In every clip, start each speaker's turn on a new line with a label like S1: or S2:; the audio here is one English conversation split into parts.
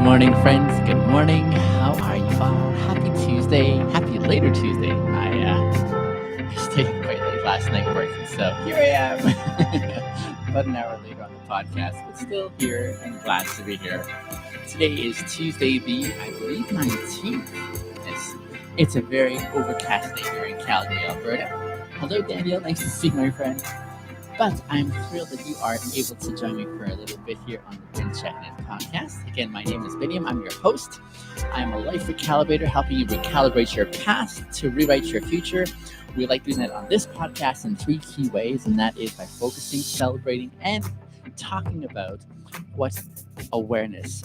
S1: morning, friends. Good morning. How are you all? Happy Tuesday. Happy later Tuesday. I stayed quite late last night working, so here I am. About an hour later on the podcast, but still here and glad to be here. Today is Tuesday, I believe, 19th. It's a very overcast day here in Calgary, Alberta. Hello, Daniel. Nice to see you, my friend. But I'm thrilled that you are able to join me for a little bit here on the Checkin In podcast. Again, my name is William. I'm your host. I'm a life recalibrator, helping you recalibrate your past to rewrite your future. We like doing that on this podcast in three key ways, and that is by focusing, celebrating, and talking about what awareness,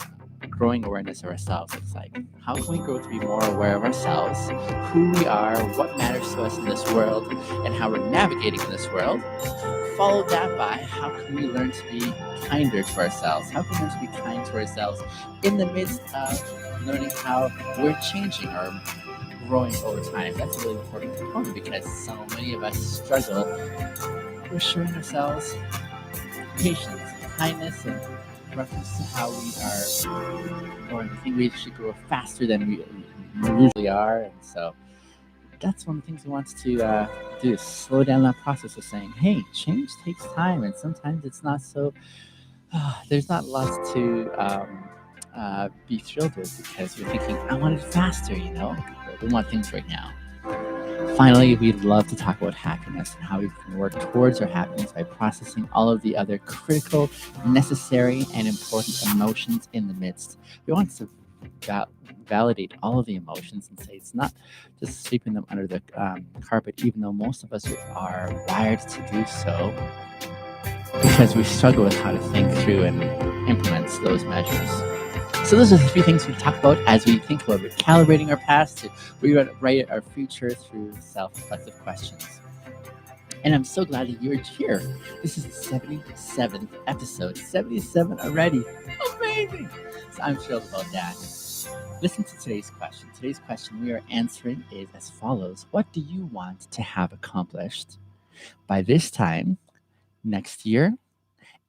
S1: growing awareness of ourselves looks like. How can we grow to be more aware of ourselves, who we are, what matters to us in this world, and how we're navigating in this world. Follow that by how can we learn to be kinder to ourselves? How can we learn to be kind to ourselves in the midst of learning how we're changing or growing over time? That's a really important component because so many of us struggle with showing ourselves patience, kindness, and reference to how we are, or I think we should grow faster than we usually are, and so that's one of the things we want to do is slow down that process of saying, hey, change takes time, and sometimes it's not so, there's not lots to be thrilled with because you're thinking, I want it faster, we want things right now. Finally, we'd love to talk about happiness and how we can work towards our happiness by processing all of the other critical, necessary, and important emotions in the midst. We want to validate all of the emotions and say it's not just sweeping them under the carpet, even though most of us are wired to do so because we struggle with how to think through and implement those measures. So those are the three things we talk about as we think about recalibrating our past to rewrite our future through self-reflective questions. And I'm so glad that you're here. This is the 77th episode. 77 already. Amazing. So I'm thrilled about that. Listen to today's question. Today's question we are answering is as follows. What do you want to have accomplished by this time next year,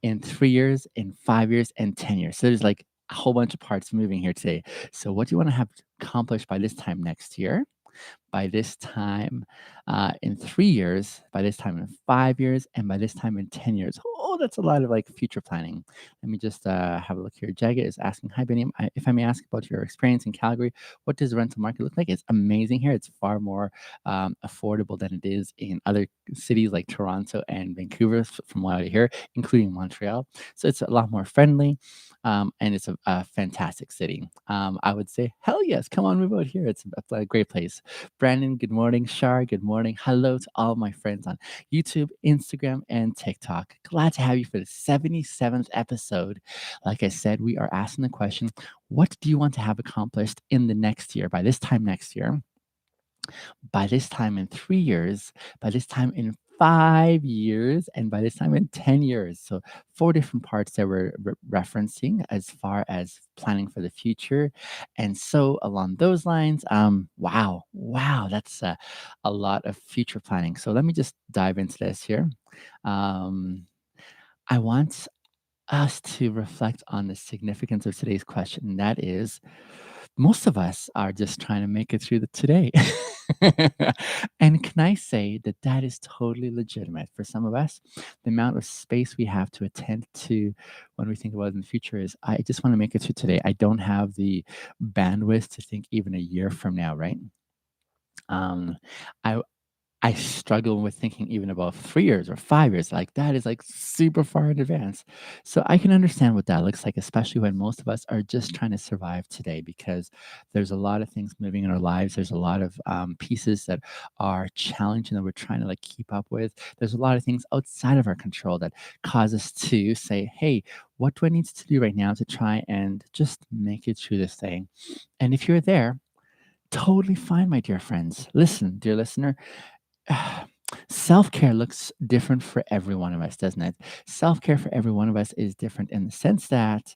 S1: in 3 years, in 5 years, and 10 years? So there's like a whole bunch of parts moving here today. So what do you want to have accomplished by this time next year? By this time in 3 years, by this time in 5 years, and by this time in 10 years. Oh, that's a lot of like future planning. Let me just have a look here. Jaga is asking, hi, Benny. If I may ask about your experience in Calgary, what does the rental market look like? It's amazing here. It's far more affordable than it is in other cities like Toronto and Vancouver, from what I hear, including Montreal. So it's a lot more friendly. And it's a fantastic city. I would say, hell yes, come on, move out here. It's a great place. Brandon, good morning. Shar, good morning. Hello to all my friends on YouTube, Instagram, and TikTok. Glad to have you for the 77th episode. Like I said, we are asking the question, what do you want to have accomplished in the next year, by this time next year? By this time in 3 years, by this time in 5 years, and by this time in 10 years. So 4 different parts that we're referencing as far as planning for the future. And so along those lines, wow, that's a lot of future planning. So let me just dive into this here. I want us to reflect on the significance of today's question. And that is, most of us are just trying to make it through the today. And can I say that that is totally legitimate for some of us? The amount of space we have to attend to when we think about it in the future is, I just want to make it through today. I don't have the bandwidth to think even a year from now, right? Um, I I struggle with thinking even about 3 years or 5 years, like, that is, like, super far in advance. So I can understand what that looks like, especially when most of us are just trying to survive today because there's a lot of things moving in our lives. There's a lot of, pieces that are challenging that we're trying to, like, keep up with. There's a lot of things outside of our control that cause us to say, "Hey, what do I need to do right now to try and just make it through this thing?" And if you're there, totally fine, my dear friends. Listen, dear listener, self-care looks different for every one of us, doesn't it? Self-care for every one of us is different in the sense that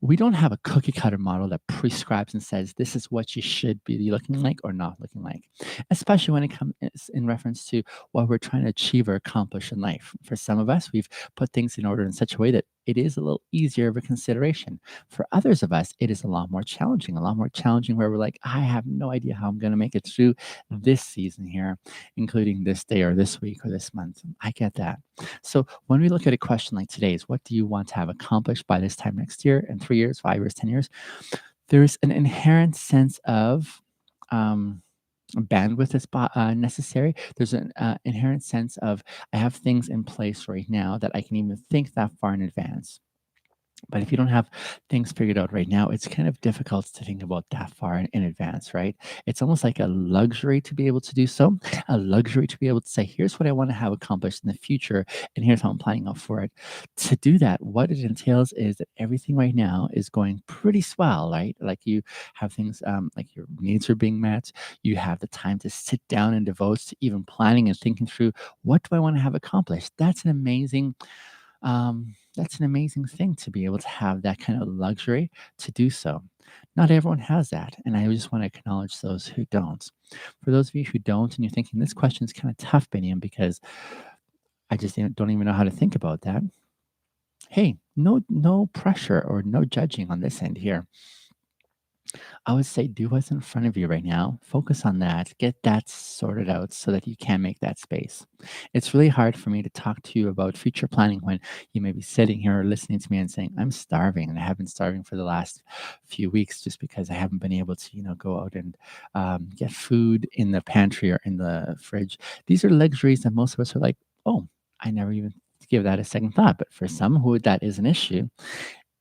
S1: we don't have a cookie cutter model that prescribes and says this is what you should be looking like or not looking like, especially when it comes in reference to what we're trying to achieve or accomplish in life. For some of us, we've put things in order in such a way that it is a little easier of a consideration. For others of us, it is a lot more challenging where we're like, I have no idea how I'm going to make it through this season here, including this day or this week or this month. I get that. So when we look at a question like today's, what do you want to have accomplished by this time next year, in 3 years, 5 years, 10 years? There's an inherent sense of um, bandwidth is necessary. There's an inherent sense of I have things in place right now that I can even think that far in advance. But if you don't have things figured out right now, it's kind of difficult to think about that far in advance, right? It's almost like a luxury to be able to do so, a luxury to be able to say, here's what I want to have accomplished in the future, and here's how I'm planning out for it. To do that, what it entails is that everything right now is going pretty swell, right? Like you have things like your needs are being met. You have the time to sit down and devote to even planning and thinking through what do I want to have accomplished. That's an amazing thing to be able to have that kind of luxury to do so. Not everyone has that, and I just want to acknowledge those who don't. For those of you who don't, and you're thinking this question is kind of tough, Biniam, because I just don't even know how to think about that. Hey, no pressure or no judging on this end here. I would say do what's in front of you right now. Focus on that. Get that sorted out so that you can make that space. It's really hard for me to talk to you about future planning when you may be sitting here or listening to me and saying, I'm starving. And I have been starving for the last few weeks just because I haven't been able to, go out and get food in the pantry or in the fridge. These are luxuries that most of us are like, oh, I never even give that a second thought. But for some who that is an issue,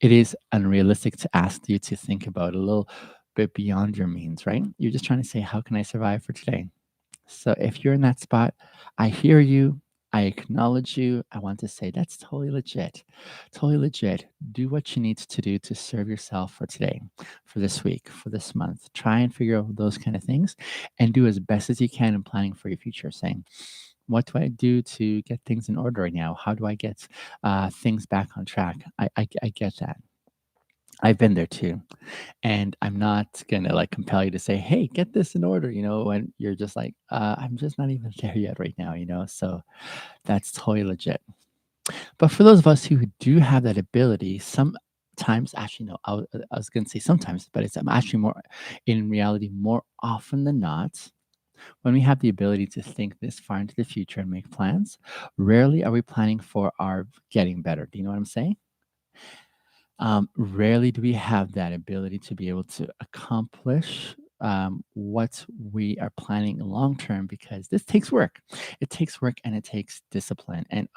S1: it is unrealistic to ask you to think about a little bit beyond your means, right? You're just trying to say, how can I survive for today? So if you're in that spot, I hear you. I acknowledge you. I want to say that's totally legit. Totally legit. Do what you need to do to serve yourself for today, for this week, for this month. Try and figure out those kind of things and do as best as you can in planning for your future, saying, what do I do to get things in order right now? How do I get things back on track? I get that. I've been there too. And I'm not gonna like compel you to say, hey, get this in order, when you're just like, I'm just not even there yet right now. So that's totally legit. But for those of us who do have that ability, sometimes actually, no, I was gonna say sometimes, but it's actually more in reality, more often than not, when we have the ability to think this far into the future and make plans, rarely are we planning for our getting better. Do you know what I'm saying? Rarely do we have that ability to be able to accomplish what we are planning long term because this takes work. It takes work and it takes discipline. And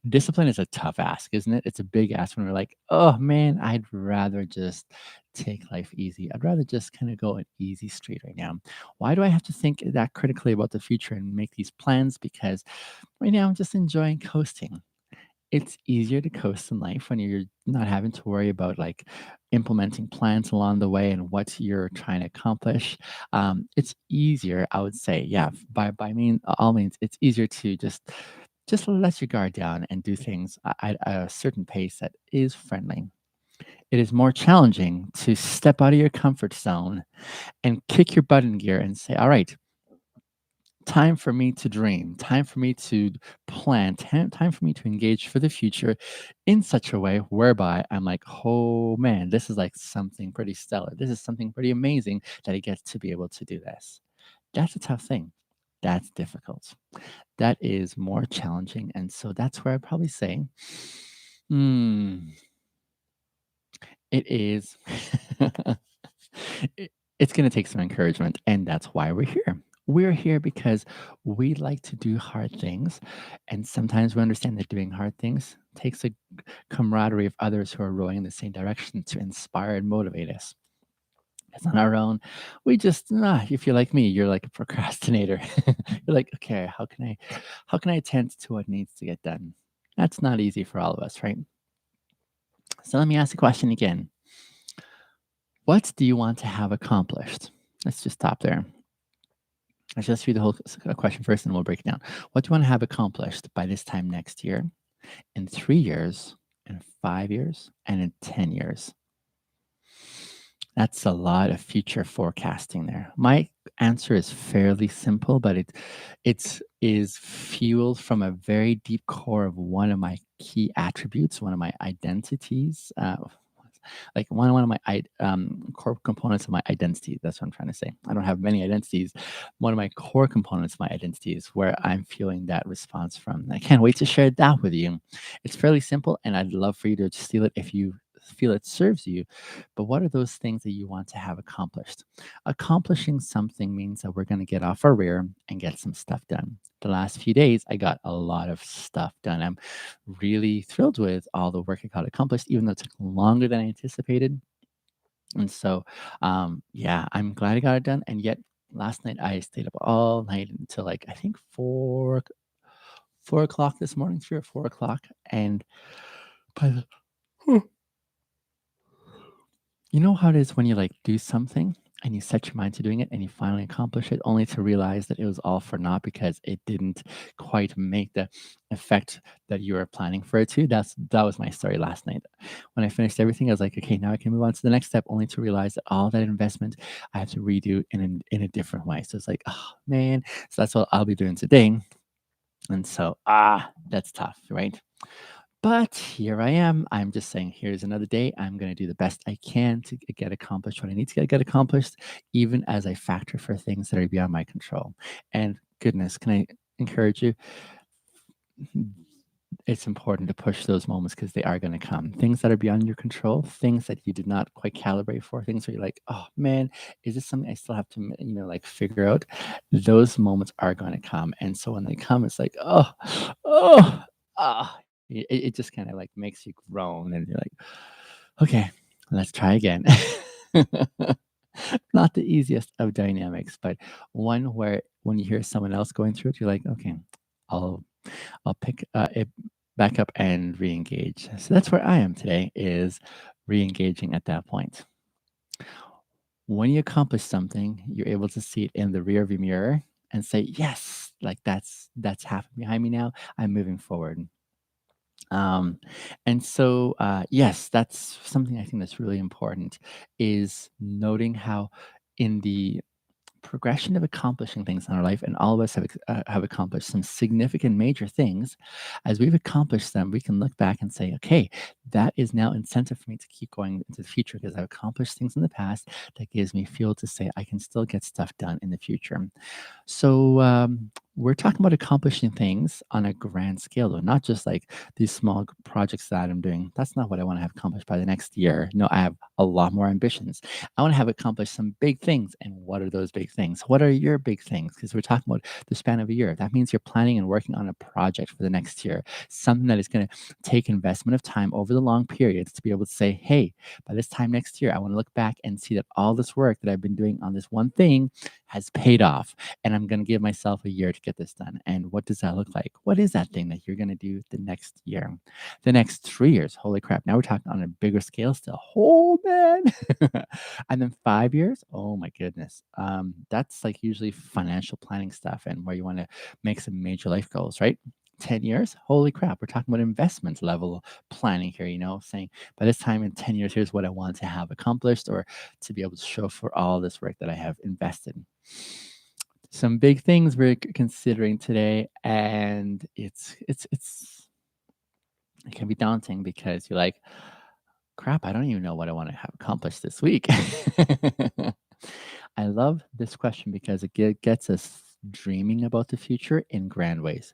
S1: discipline is a tough ask, isn't it? It's a big ask when we're like, oh man, I'd rather just take life easy. I'd rather just kind of go an easy street right now. Why do I have to think that critically about the future and make these plans? Because right now I'm just enjoying coasting. It's easier to coast in life when you're not having to worry about like implementing plans along the way and what you're trying to accomplish. It's easier, I would say, yeah. By all means, it's easier to just let your guard down and do things at a certain pace that is friendly. It is more challenging to step out of your comfort zone and kick your butt in gear and say, all right, time for me to dream, time for me to plan, time for me to engage for the future in such a way whereby I'm like, oh man, this is like something pretty stellar. This is something pretty amazing that I get to be able to do this. That's a tough thing. That's difficult. That is more challenging. And so that's where I'd probably say, hmm, it is. It's going to take some encouragement, and that's why we're here. We're here because we like to do hard things, and sometimes we understand that doing hard things takes a camaraderie of others who are rowing in the same direction to inspire and motivate us. It's on our own. We just, if you're like me, you're like a procrastinator. You're like, okay, how can I attend to what needs to get done? That's not easy for all of us, right? So let me ask the question again. What do you want to have accomplished? Let's just stop there. Let's just read the whole question first and we'll break it down. What do you want to have accomplished by this time next year, in 3 years, in 5 years, and in 10 years? That's a lot of future forecasting there. My answer is fairly simple, but it is fueled from a very deep core of one of my key attributes, one of my identities. Like one of my core components of my identity. That's what I'm trying to say. I don't have many identities. One of my core components of my identity is where I'm feeling that response from. I can't wait to share that with you. It's fairly simple, and I'd love for you to steal it if you feel it serves you. But what are those things that you want to have accomplished? Accomplishing something means that we're going to get off our rear and get some stuff done. The last few days, I got a lot of stuff done. I'm really thrilled with all the work I got accomplished, even though it took longer than I anticipated. And so, yeah, I'm glad I got it done. And yet, last night I stayed up all night until like I think 4 o'clock this morning, 3 or 4 o'clock. And by the You know how it is when you like do something and you set your mind to doing it and you finally accomplish it only to realize that it was all for naught because it didn't quite make the effect that you were planning for it to. That was my story last night. When I finished everything, I was like, okay, now I can move on to the next step, only to realize that all that investment I have to redo in a different way. So it's like, oh man. So that's what I'll be doing today. And so that's tough, right? But here I am. I'm just saying, here's another day. I'm going to do the best I can to get accomplished what I need to get accomplished, even as I factor for things that are beyond my control. And goodness, can I encourage you? It's important to push those moments because they are going to come. Things that are beyond your control, things that you did not quite calibrate for, things where you're like, oh man, is this something I still have to, like figure out? Those moments are going to come. And so when they come, it's like, oh, ah. It just kind of like makes you groan and you're like, okay, let's try again. Not the easiest of dynamics, but one where when you hear someone else going through it, you're like, okay, I'll I'll pick it back up and re-engage. So that's where I am today is re-engaging at that point. When you accomplish something, you're able to see it in the rear view mirror and say, yes, like that's happened behind me now. I'm moving forward. Um, and so, yes, that's something I think that's really important is noting how in the progression of accomplishing things in our life, and all of us have accomplished some significant major things. As we've accomplished them, we can look back and say, okay, that is now incentive for me to keep going into the future because I've accomplished things in the past that gives me fuel to say I can still get stuff done in the future. So we're talking about accomplishing things on a grand scale, though, not just like these small projects that I'm doing. That's not what I want to have accomplished by the next year. No, I have a lot more ambitions. I want to have accomplished some big things. And what are those big things? What are your big things? Because we're talking about the span of a year. That means you're planning and working on a project for the next year, something that is going to take investment of time over the long periods to be able to say, hey, by this time next year, I want to look back and see that all this work that I've been doing on this one thing has paid off. And I'm going to give myself a year to get this done. And what does that look like? What is that thing that you're going to do the next year? The next 3 years? Holy crap. Now we're talking on a bigger scale still. Oh, man. And then 5 years? Oh, my goodness. That's like usually financial planning stuff and where you want to make some major life goals, right? 10 years? Holy crap. We're talking about investment level planning here, saying by this time in 10 years, here's what I want to have accomplished or to be able to show for all this work that I have invested. Some big things we're considering today, and it can be daunting because you're like, crap, I don't even know what I want to have accomplished this week. I love this question because it gets us dreaming about the future in grand ways.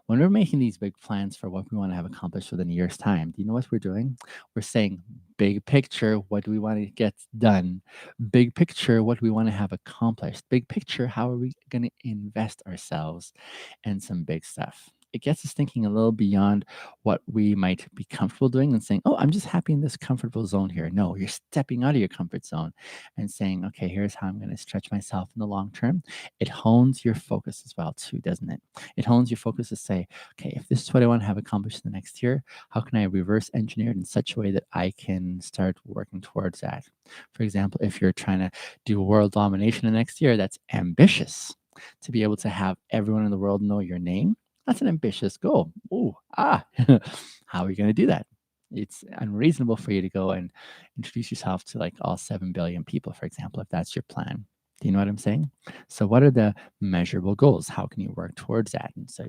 S1: When we're making these big plans for what we want to have accomplished within a year's time, do you know what we're doing? We're saying, big picture, what do we want to get done? Big picture, what do we want to have accomplished? Big picture, how are we going to invest ourselves in some big stuff? It gets us thinking a little beyond what we might be comfortable doing and saying, oh, I'm just happy in this comfortable zone here. No, you're stepping out of your comfort zone and saying, okay, here's how I'm going to stretch myself in the long term. It hones your focus as well, too, doesn't it? It hones your focus to say, okay, if this is what I want to have accomplished in the next year, how can I reverse engineer it in such a way that I can start working towards that? For example, if you're trying to do world domination in the next year, that's ambitious. To be able to have everyone in the world know your name, that's an ambitious goal. Ooh, how are you going to do that? It's unreasonable for you to go and introduce yourself to like all 7 billion people, for example, if that's your plan. Do you know what I'm saying? So, what are the measurable goals? How can you work towards that? And so,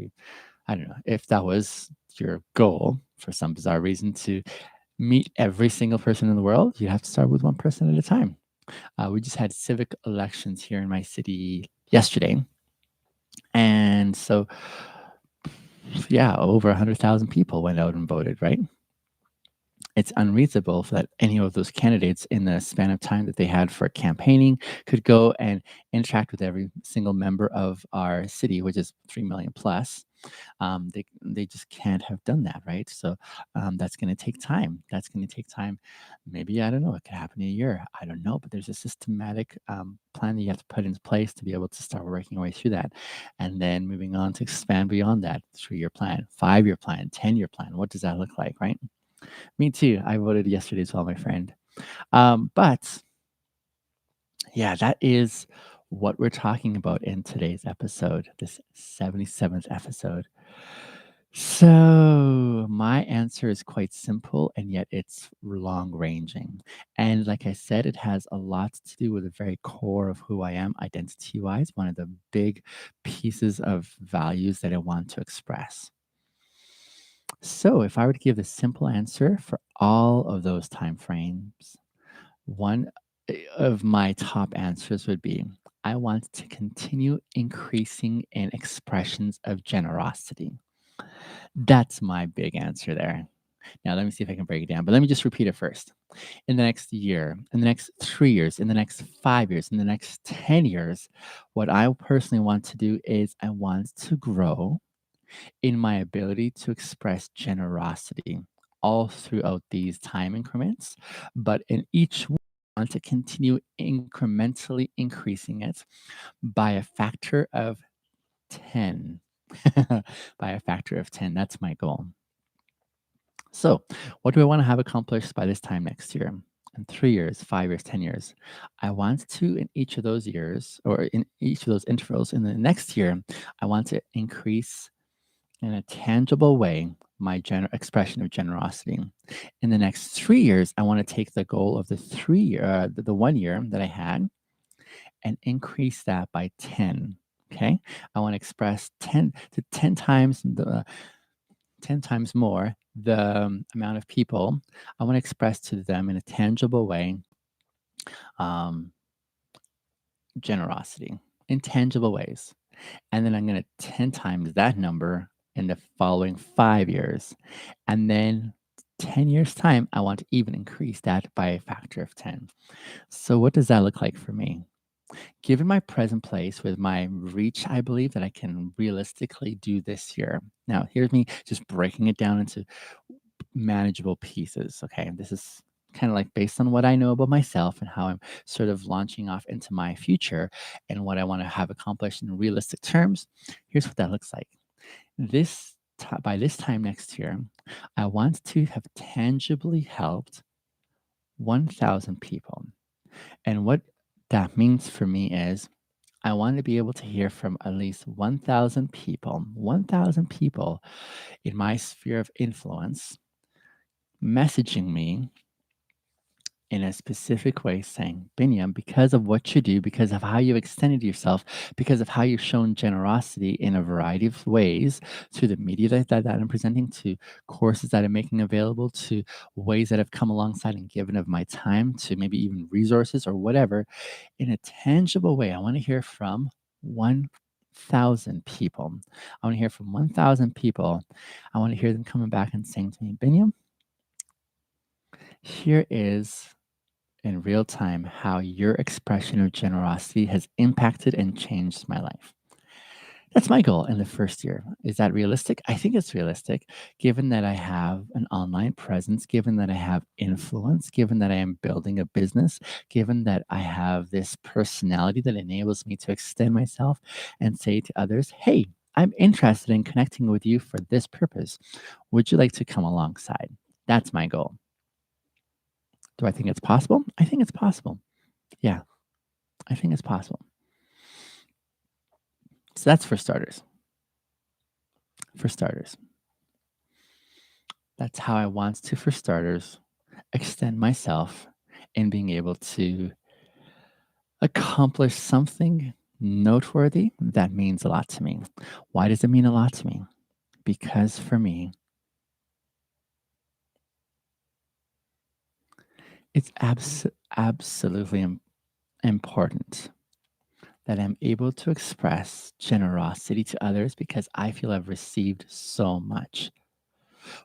S1: I don't know if that was your goal for some bizarre reason to meet every single person in the world, you have to start with one person at a time. We just had civic elections here in my city yesterday. And so, yeah, over 100,000 people went out and voted, right? It's unreasonable that any of those candidates in the span of time that they had for campaigning could go and interact with every single member of our city, which is 3 million plus. They just can't have done that, right? So that's going to take time. That's going to take time. Maybe I don't know. It could happen in a year. I don't know. But there's a systematic plan that you have to put into place to be able to start working your way through that, and then moving on to expand beyond that 3-year plan, 5-year plan, 10-year plan. What does that look like, right? Me too. I voted yesterday as well, my friend. But yeah, that is what we're talking about in today's episode, this 77th episode. So, my answer is quite simple, and yet it's long ranging. And like I said, it has a lot to do with the very core of who I am, identity wise, one of the big pieces of values that I want to express. So, if I were to give the simple answer for all of those time frames, one of my top answers would be I want to continue increasing in expressions of generosity. That's my big answer there. Now, let me see if I can break it down, but let me just repeat it first. In the next year, in the next 3 years, in the next 5 years, in the next 10 years, what I personally want to do is I want to grow in my ability to express generosity all throughout these time increments. But in each one, I want to continue incrementally increasing it by a factor of 10. By a factor of 10. That's my goal. So, what do I want to have accomplished by this time next year? In 3 years, 5 years, 10 years. I want to, in each of those years, or in each of those intervals in the next year, I want to increase in a tangible way my expression of generosity. In the next 3 years, I want to take the goal of the 3 year, the 1 year that I had, and increase that by 10. Okay, I want to express 10 to 10 times the 10 times more the amount of people I want to express to them in a tangible way um, generosity in tangible ways. And then I'm going to 10 times that number in the following 5 years. And then 10 years' time, I want to even increase that by a factor of 10. So, what does that look like for me? Given my present place with my reach, I believe that I can realistically do this year. Now, here's me just breaking it down into manageable pieces. Okay. This is kind of like based on what I know about myself and how I'm sort of launching off into my future and what I want to have accomplished in realistic terms. Here's what that looks like. By this time next year, I want to have tangibly helped 1,000 people. And what that means for me is I want to be able to hear from at least 1,000 people in my sphere of influence messaging me in a specific way saying, Binyam, because of what you do, because of how you've extended yourself, because of how you've shown generosity in a variety of ways through the media that I'm presenting, to courses that I'm making available, to ways that have come alongside and given of my time, to maybe even resources or whatever, in a tangible way. I want to hear from 1,000 people. I want to hear from 1,000 people. I want to hear them coming back and saying to me, Binyam, here is in real time how your expression of generosity has impacted and changed my life. That's my goal in the first year. Is that realistic? I think it's realistic, given that I have an online presence, given that I have influence, given that I am building a business, given that I have this personality that enables me to extend myself and say to others, hey, I'm interested in connecting with you for this purpose. Would you like to come alongside? That's my goal. Do I think it's possible? I think it's possible. Yeah, I think it's possible. So that's for starters. For starters. That's how I want to, for starters, extend myself in being able to accomplish something noteworthy that means a lot to me. Why does it mean a lot to me? Because for me, it's absolutely important that I'm able to express generosity to others because I feel I've received so much.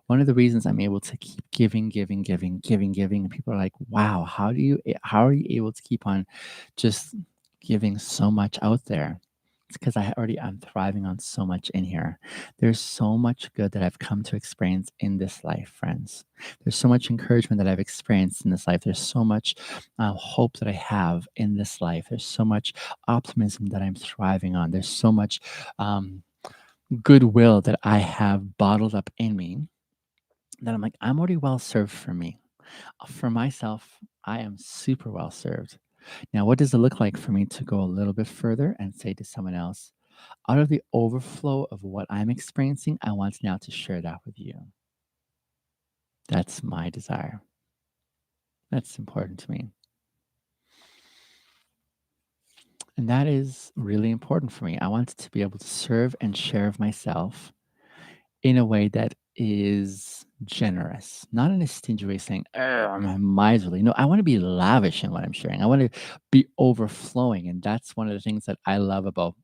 S1: One of the reasons I'm able to keep giving, and people are like, "Wow, how are you able to keep on just giving so much out there?" It's because I'm thriving on so much in here. There's so much good that I've come to experience in this life, friends. There's so much encouragement that I've experienced in this life. There's so much hope that I have in this life. There's so much optimism that I'm thriving on. There's so much um, goodwill that I have bottled up in me that I'm like, I'm already well served for me. For myself, I am super well served. Now, what does it look like for me to go a little bit further and say to someone else, out of the overflow of what I'm experiencing, I want now to share that with you? That's my desire. That's important to me. And that is really important for me. I want to be able to serve and share of myself in a way that is generous, not in a stingy way saying, "Ugh, I'm miserly." No, I want to be lavish in what I'm sharing. I want to be overflowing. And that's one of the things that I love about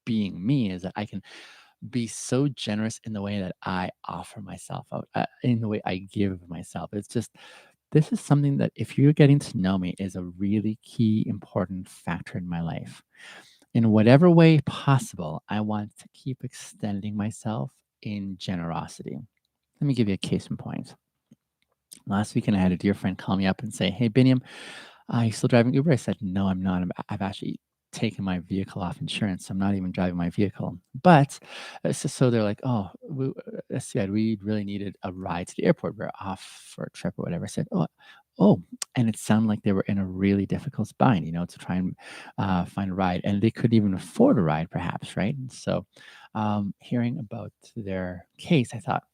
S1: being me is that I can be so generous in the way that I offer myself out, in the way I give myself. It's just, this is something that if you're getting to know me is a really key, important factor in my life. In whatever way possible, I want to keep extending myself in generosity. Let me give you a case in point. Last weekend, I had a dear friend call me up and say, "Hey, Biniam, are you still driving Uber?" I said, "No, I'm not. I've actually taken my vehicle off insurance. So I'm not even driving my vehicle." But so they're like, "Oh, that's good. We really needed a ride to the airport. We're off for a trip or whatever." I said, "Oh," and it sounded like they were in a really difficult bind, to try and find a ride, and they couldn't even afford a ride, perhaps, right? And so, hearing about their case, I thought,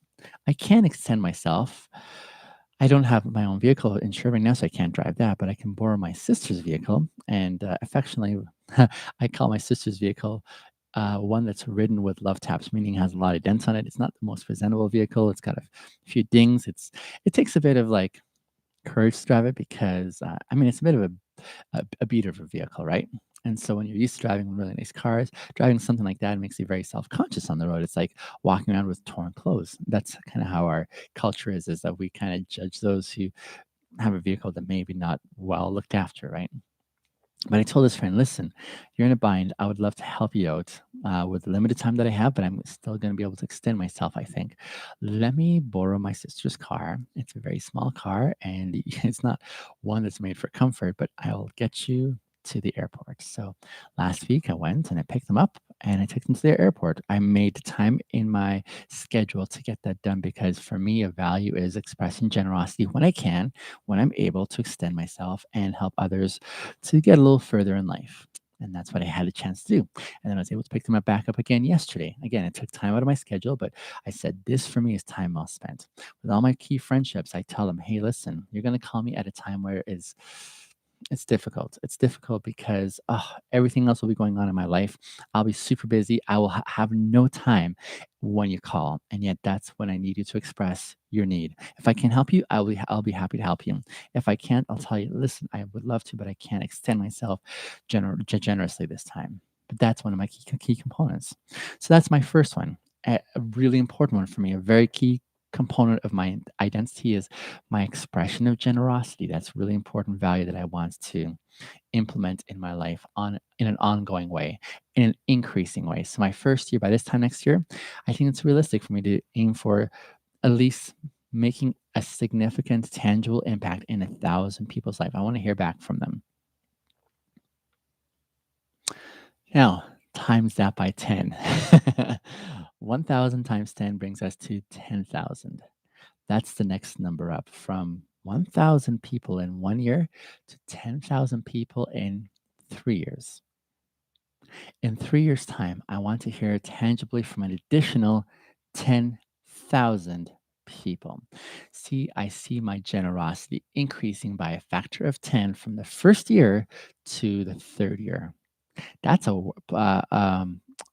S1: I can't extend myself. I don't have my own vehicle insured right now, so I can't drive that, but I can borrow my sister's vehicle. And affectionately, I call my sister's vehicle one that's ridden with love taps, meaning it has a lot of dents on it. It's not the most presentable vehicle. It's got a few dings. It takes a bit of like courage to drive it because I mean it's a bit of a beater of a vehicle, right? And so when you're used to driving really nice cars, driving something like that makes you very self-conscious on the road. It's like walking around with torn clothes. That's kind of how our culture is that we kind of judge those who have a vehicle that maybe not well looked after, right? But I told this friend, listen, you're in a bind. I would love to help you out with the limited time that I have, but I'm still going to be able to extend myself, I think. Let me borrow my sister's car. It's a very small car and it's not one that's made for comfort, but I'll get you to the airport. So last week I went and I picked them up and I took them to the airport. I made time in my schedule to get that done because for me, a value is expressing generosity when I can, when I'm able to extend myself and help others to get a little further in life. And that's what I had a chance to do. And then I was able to pick them up back up again yesterday. Again, it took time out of my schedule, but I said, this for me is time well spent. With all my key friendships, I tell them, hey, listen, you're going to call me at a time where it's difficult. It's difficult because everything else will be going on in my life. I'll be super busy. I will have no time when you call, and yet that's when I need you to express your need. If I can help you, I'll be happy to help you. If I can't, I'll tell you. Listen, I would love to, but I can't extend myself generously this time. But that's one of my key components. So that's my first one, a really important one for me. A very key component of my identity is my expression of generosity. That's really important value that I want to implement in my life on in an ongoing way, in an increasing way. So my first year, by this time next year, I think it's realistic for me to aim for at least making a significant tangible impact in 1,000 people's life. I want to hear back from them. Now, times that by 10. 1,000 times 10 brings us to 10,000. That's the next number up from 1,000 people in 1 year to 10,000 people in 3 years. In 3 years' time, I want to hear tangibly from an additional 10,000 people. See, I see my generosity increasing by a factor of 10 from the first year to the third year. That's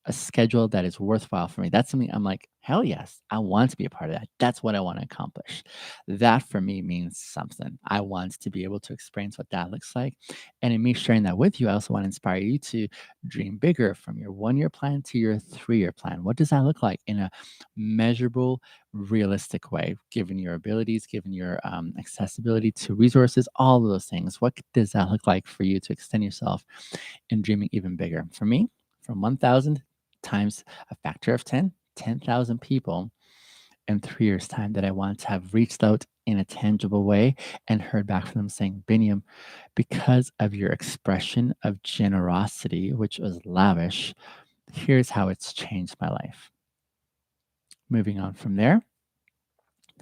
S1: a schedule that is worthwhile for me. That's something I'm like, hell yes, I want to be a part of that. That's what I want to accomplish. That for me means something. I want to be able to experience what that looks like. And in me sharing that with you, I also want to inspire you to dream bigger from your 1 year plan to your 3 year plan. What does that look like in a measurable, realistic way, given your abilities, given your accessibility to resources, all of those things? What does that look like for you to extend yourself and dreaming even bigger? For me, from 1,000 times a factor of 10, 10,000 people in 3 years' time that I want to have reached out in a tangible way and heard back from them saying, Biniam, because of your expression of generosity, which was lavish, here's how it's changed my life. Moving on from there,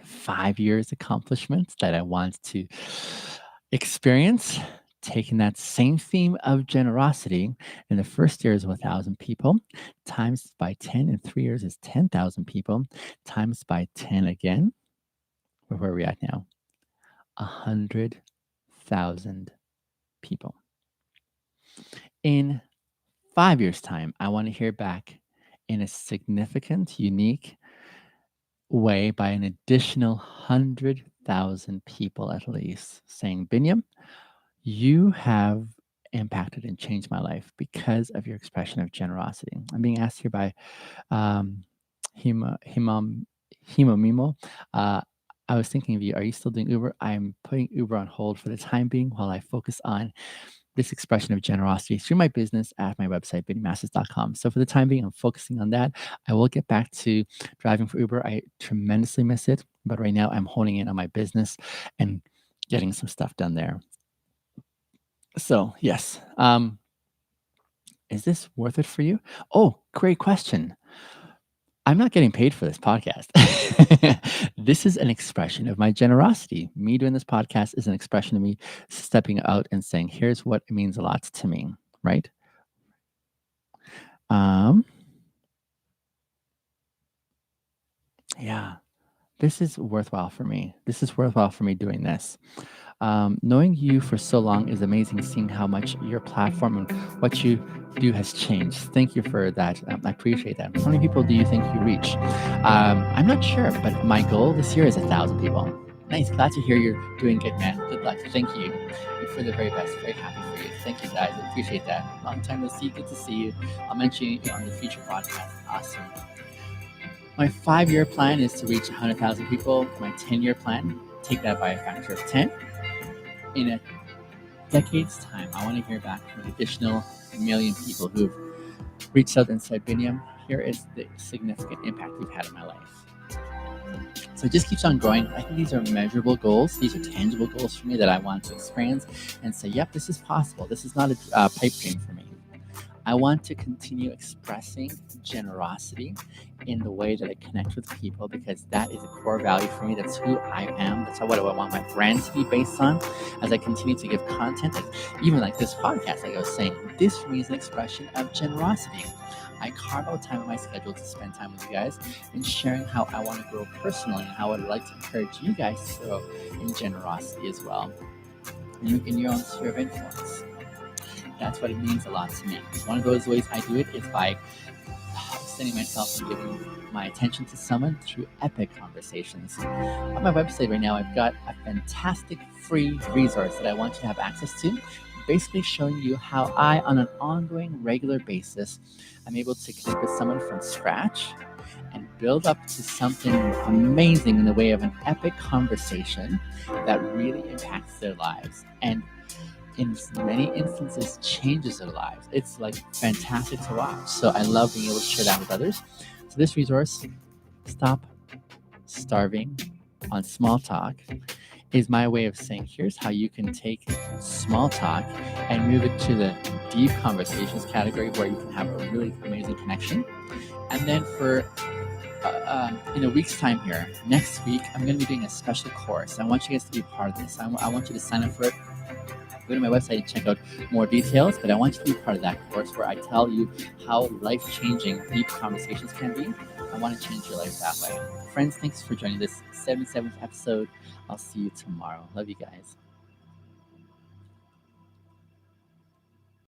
S1: 5 years accomplishments that I want to experience, taking that same theme of generosity. In the first year is 1,000 people, times by 10 in 3 years is 10,000 people, times by 10 again. Where are we at now? 100,000 people. In 5 years' time, I want to hear back in a significant, unique way by an additional 100,000 people at least saying, Binyam, you have impacted and changed my life because of your expression of generosity. I'm being asked here by um, Himo Mimo. I was thinking of you. Are you still doing Uber? I'm putting Uber on hold for the time being while I focus on this expression of generosity through my business at my website, binnymasters.com. So for the time being, I'm focusing on that. I will get back to driving for Uber. I tremendously miss it, but right now I'm honing in on my business and getting some stuff done there. So yes, is this worth it for you? Oh, great question. I'm not getting paid for this podcast. This is an expression of my generosity. Me doing this podcast is an expression of me stepping out and saying, here's what it means a lot to me, right? Yeah, this is worthwhile for me. This is worthwhile for me doing this. Knowing you for so long is amazing, seeing how much your platform and what you do has changed. Thank you for that. I appreciate that. How many people do you think you reach? I'm not sure, but my goal this year is 1,000 people. Nice. Glad to hear you're doing good, man. Good luck. Thank you. For the very best. Very happy for you. Thank you, guys. I appreciate that. Long time no see. Good to see you. I'll mention you on the future podcast. Awesome. My 5 year plan is to reach 100,000 people. My 10 year plan, take that by a factor of 10. In a decade's time, I want to hear back from an additional million people who've reached out and said, Binyam, here is the significant impact you've had in my life. So it just keeps on growing. I think these are measurable goals. These are tangible goals for me that I want to experience and say, yep, this is possible. This is not a pipe dream for me. I want to continue expressing generosity in the way that I connect with people because that is a core value for me. That's who I am. That's what I want my brand to be based on as I continue to give content. Even like this podcast, like I was saying, this for me is an expression of generosity. I carve out time in my schedule to spend time with you guys and sharing how I want to grow personally and how I'd like to encourage you guys to grow in generosity as well in your own sphere of influence. That's what it means a lot to me. One of those ways I do it is by extending myself and giving my attention to someone through epic conversations. On my website right now, I've got a fantastic free resource that I want you to have access to, basically showing you how I, on an ongoing, regular basis, I'm able to connect with someone from scratch and build up to something amazing in the way of an epic conversation that really impacts their lives and in many instances changes their lives. It's like fantastic to watch. So I love being able to share that with others. So this resource, Stop Starving on Small Talk, is my way of saying, here's how you can take small talk and move it to the deep conversations category where you can have a really amazing connection. And then for in a week's time here, next week, I'm going to be doing a special course. I want you guys to be a part of this. I want you to sign up for it. Go to my website and check out more details, but I want you to be part of that course where I tell you how life-changing deep conversations can be I want to change your life that way. Friends, thanks for joining this 77th episode. I'll see you tomorrow. Love you guys.